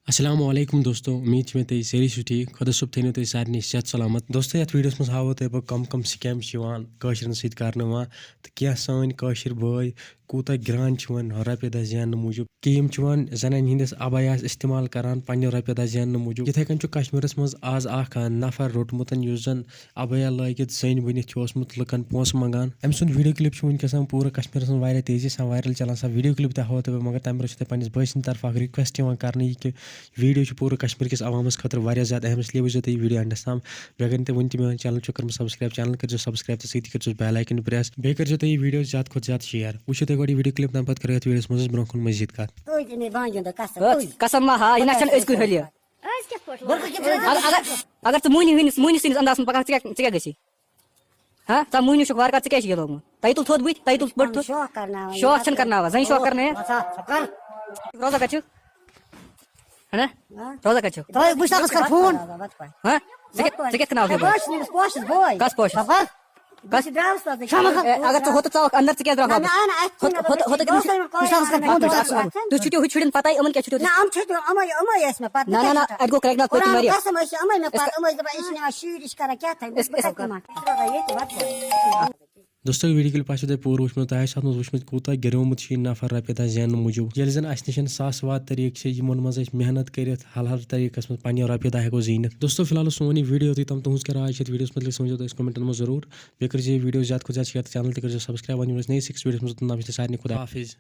अस्सलामुअलैकुम दोस्तों, उम्मीद में तुम सारी छो ठीक। खुदा सब थो तुम सारे सेहत सलामत। दोस्तों ये वीडियोस मज हावो तुम कम कम स्कैम कशरन सत तो क्या सान कशर भाई कूत गिरान रुपये दह जान मूजूब कि जनान हंदिस अबायास इस्तेमाल करान पन्ने रुपये दह जान मूजूब। इथे कन कश्मीरस मज आज नफर रोटमुत जन अबाया लागित जन बनित लुकन पोस मंगान। अम सुंद वीडियो क्लिप वनकस पूरा कश्मीरस मज तेजी सा वायरल चलान। सा वीडियो क्लिप तक हाव तुम मगर तम पे पे बस तरफ रिक्वेस्ट कर वीडियो पूरा कश्मीर किस अवामस खतर वारिया ज़्यादा अहम, इसलिए वो तुम वीडियो एंडस तम। बे तुम वन मे चैनल कर सब्सक्राइब, चैनल कर सब्सक्राइब तो सत कर बेल आइकन प्रेस। बे कर तुम वीडियो ज़्यादा खुद ज़्यादा शेयर। वो तुम गो वीडियो क्लिप तम पे कर वीडियो मज ब्रो कुन मजीद कत अगर तू मुनी अंदाज में पकान क्या गि हाँ चा मुनी वार क्या लोगमुत तय तुल थोद बुत तय तुल बट शौक कर जन शौक कर रोजा कत है ना रोजा कत कस पोश अगर तू होत चाव अंदर क्या द्रा तू छुट्टी हुई छुड़न पता अमन क्या छुट्टी ना ना अगो करेक्ट कोई मरिया दोस्तों वीडियो क्लिप तुम पूरा वुचमुत वुचमुत कूत गिरोमुत नफर रुपये दह जान मूजूब। ये जन अस नश सास वाद तरीक मज मेहनत कर हल हल तरीकस मज पे रुपये दह हेको जीन। दोस्तों फिलहाल सोन वीडियो तुम तुज क्या राय वीडियो मतलब समझो तो कमेंटन में जरूर। बे कर वीडियो ज़्यादा खुद ज़्यादा शेयर, चैनल तक सब्सक्राइब। वन नई सिक्स वीडियो सारे खुदा हाफिज़।